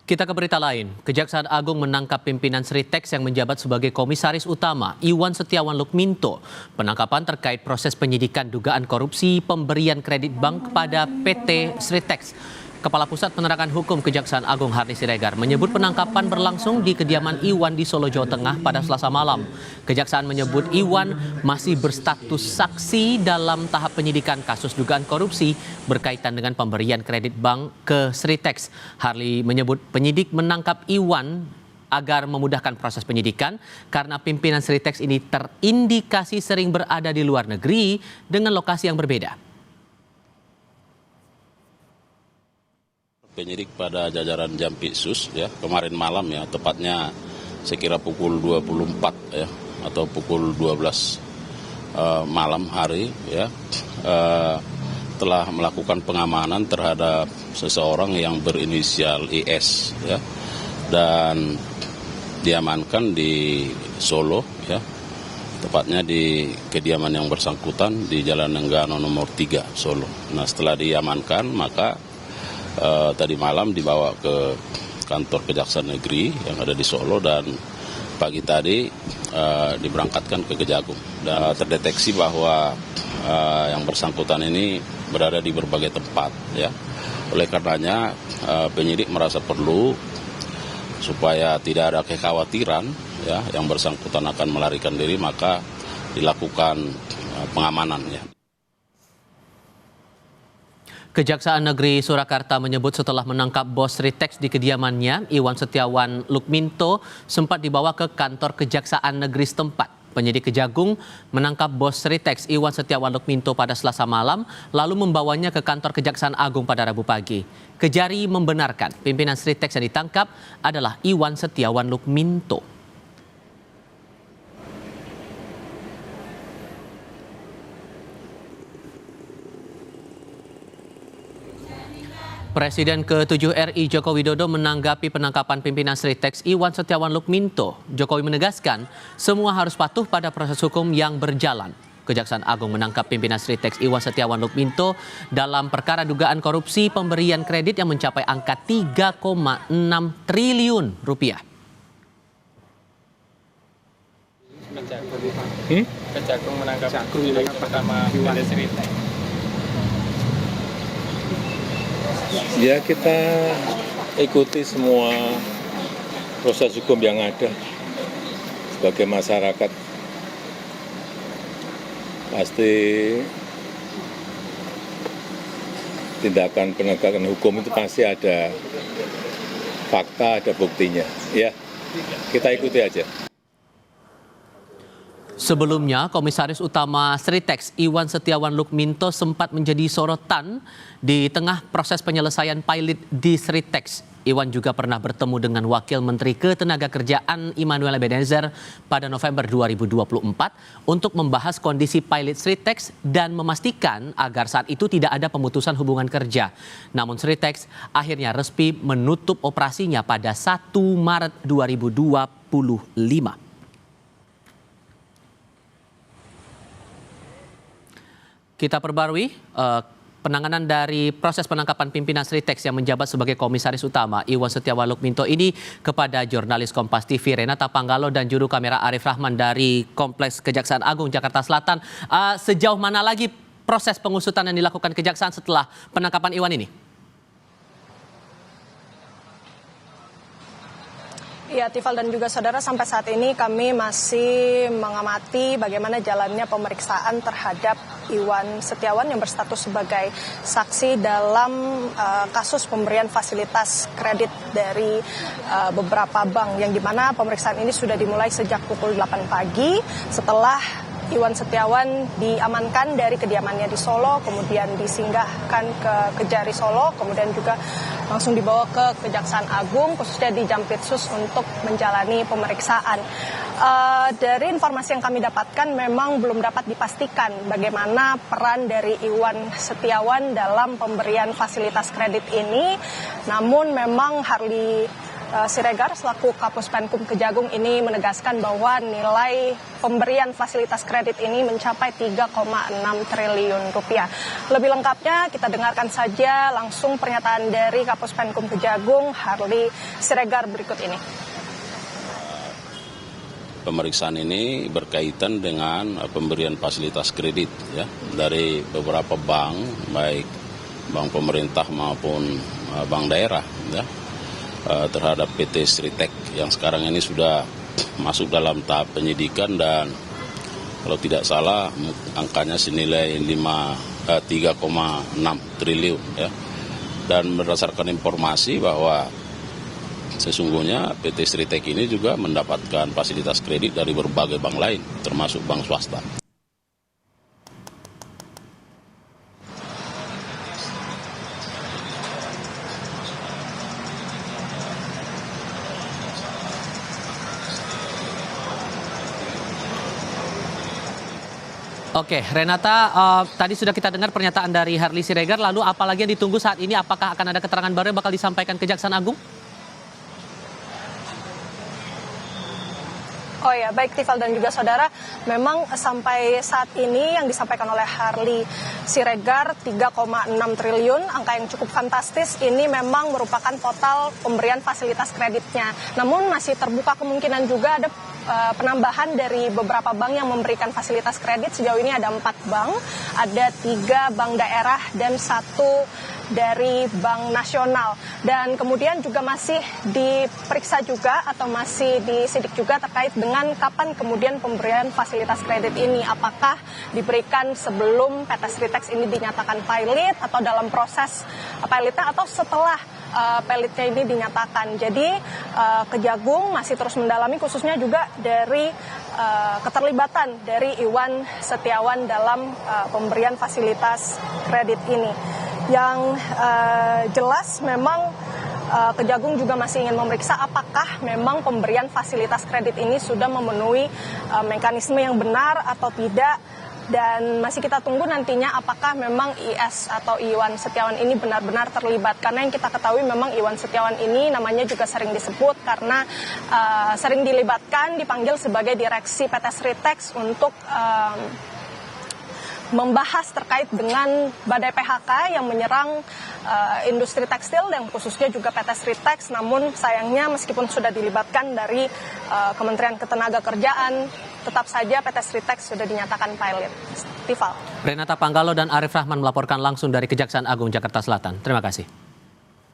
Kita ke berita lain. Kejaksaan Agung menangkap pimpinan Sritex yang menjabat sebagai komisaris utama, Iwan Setiawan Lukminto. Penangkapan terkait proses penyidikan dugaan korupsi pemberian kredit bank kepada PT Sritex. Kepala Pusat Penerangan Hukum Kejaksaan Agung Harni Siregar menyebut penangkapan berlangsung di kediaman Iwan di Solo, Jawa Tengah pada Selasa malam. Kejaksaan menyebut Iwan masih berstatus saksi dalam tahap penyidikan kasus dugaan korupsi berkaitan dengan pemberian kredit bank ke Sritex. Harni menyebut penyidik menangkap Iwan agar memudahkan proses penyidikan karena pimpinan Sritex ini terindikasi sering berada di luar negeri dengan lokasi yang berbeda. Penyidik pada jajaran Jampitsus ya kemarin malam ya, tepatnya sekira pukul 24 ya atau pukul 12 malam hari ya telah melakukan pengamanan terhadap seseorang yang berinisial IS ya, dan diamankan di Solo ya, tepatnya di kediaman yang bersangkutan di Jalan Nenggano nomor 3 Solo. Nah, setelah diamankan maka tadi malam dibawa ke kantor Kejaksaan Negeri yang ada di Solo dan pagi tadi diberangkatkan ke Kejagung. Dan terdeteksi bahwa yang bersangkutan ini berada di berbagai tempat ya. Oleh karenanya penyidik merasa perlu supaya tidak ada kekhawatiran ya yang bersangkutan akan melarikan diri, maka dilakukan pengamanan ya. Kejaksaan Negeri Surakarta menyebut setelah menangkap bos Sritex di kediamannya, Iwan Setiawan Lukminto sempat dibawa ke kantor Kejaksaan Negeri setempat. Penyidik Kejagung menangkap bos Sritex Iwan Setiawan Lukminto pada Selasa malam, lalu membawanya ke kantor Kejaksaan Agung pada Rabu pagi. Kejari membenarkan pimpinan Sritex yang ditangkap adalah Iwan Setiawan Lukminto. Presiden ke-7 RI Joko Widodo menanggapi penangkapan pimpinan Sritex Iwan Setiawan Lukminto. Jokowi menegaskan semua harus patuh pada proses hukum yang berjalan. Kejaksaan Agung menangkap pimpinan Sritex Iwan Setiawan Lukminto dalam perkara dugaan korupsi pemberian kredit yang mencapai angka 3,6 triliun rupiah. Kejagung menangkap direktur pertama PT Sritex. Ya, kita ikuti semua proses hukum yang ada. Sebagai masyarakat pasti tindakan penegakan hukum itu pasti ada fakta, ada buktinya. Ya, kita ikuti aja. Sebelumnya, Komisaris Utama Sritex Iwan Setiawan Lukminto sempat menjadi sorotan di tengah proses penyelesaian pilot di Sritex. Iwan juga pernah bertemu dengan Wakil Menteri Ketenagakerjaan Immanuel Ebenezer pada November 2024 untuk membahas kondisi pilot Sritex dan memastikan agar saat itu tidak ada pemutusan hubungan kerja. Namun Sritex akhirnya resmi menutup operasinya pada 1 Maret 2025. Kita perbarui penanganan dari proses penangkapan pimpinan Sritex yang menjabat sebagai komisaris utama Iwan Setiawan Lukminto ini kepada jurnalis Kompas TV Renata Panggalo dan juru kamera Arif Rahman dari Kompleks Kejaksaan Agung Jakarta Selatan. Sejauh mana lagi proses pengusutan yang dilakukan Kejaksaan setelah penangkapan Iwan ini? Ya, Tifal dan juga saudara, sampai saat ini kami masih mengamati bagaimana jalannya pemeriksaan terhadap Iwan Setiawan yang berstatus sebagai saksi dalam kasus pemberian fasilitas kredit dari beberapa bank, yang dimana pemeriksaan ini sudah dimulai sejak pukul 8 pagi setelah Iwan Setiawan diamankan dari kediamannya di Solo, kemudian disinggahkan ke Kejari Solo, kemudian juga langsung dibawa ke Kejaksaan Agung, khususnya di Jampitsus untuk menjalani pemeriksaan. Dari informasi yang kami dapatkan memang belum dapat dipastikan bagaimana peran dari Iwan Setiawan dalam pemberian fasilitas kredit ini, namun memang Harli Siregar selaku Kapus Penkum Kejagung ini menegaskan bahwa nilai pemberian fasilitas kredit ini mencapai 3,6 triliun rupiah. Lebih lengkapnya kita dengarkan saja langsung pernyataan dari Kapus Penkum Kejagung Harly Siregar berikut ini. Pemeriksaan ini berkaitan dengan pemberian fasilitas kredit ya dari beberapa bank, baik bank pemerintah maupun bank daerah ya, terhadap PT Sritek yang sekarang ini sudah masuk dalam tahap penyidikan dan kalau tidak salah angkanya senilai 3,6 triliun ya. Dan berdasarkan informasi bahwa sesungguhnya PT Sritek ini juga mendapatkan fasilitas kredit dari berbagai bank lain, termasuk bank swasta. Oke, Renata, tadi sudah kita dengar pernyataan dari Harly Siregar, lalu apalagi yang ditunggu saat ini? Apakah akan ada keterangan baru yang bakal disampaikan Kejaksaan Agung? Oh ya, baik Tifal dan juga saudara, memang sampai saat ini yang disampaikan oleh Harly Siregar 3,6 triliun, angka yang cukup fantastis. Ini memang merupakan total pemberian fasilitas kreditnya. Namun masih terbuka kemungkinan juga ada penambahan dari beberapa bank yang memberikan fasilitas kredit. Sejauh ini ada 4 bank, ada 3 bank daerah dan 1 dari Bank Nasional. Dan kemudian juga masih diperiksa juga atau masih disidik juga terkait dengan kapan kemudian pemberian fasilitas kredit ini. Apakah diberikan sebelum PT Sritek ini dinyatakan pilot atau dalam proses pilotnya atau setelah pilotnya ini dinyatakan. Jadi Kejagung masih terus mendalami khususnya juga dari keterlibatan dari Iwan Setiawan dalam pemberian fasilitas kredit ini. Yang jelas memang Kejagung juga masih ingin memeriksa apakah memang pemberian fasilitas kredit ini sudah memenuhi mekanisme yang benar atau tidak. Dan masih kita tunggu nantinya apakah memang IS atau Iwan Setiawan ini benar-benar terlibat. Karena yang kita ketahui memang Iwan Setiawan ini namanya juga sering disebut karena sering dilibatkan, dipanggil sebagai direksi PT Sritek untuk membahas terkait dengan badai PHK yang menyerang industri tekstil dan khususnya juga PT Sritek. Namun sayangnya meskipun sudah dilibatkan dari Kementerian Ketenagakerjaan, tetap saja PT Sritek sudah dinyatakan pilot. Tifal. Renata Panggalo dan Arif Rahman melaporkan langsung dari Kejaksaan Agung Jakarta Selatan. Terima kasih.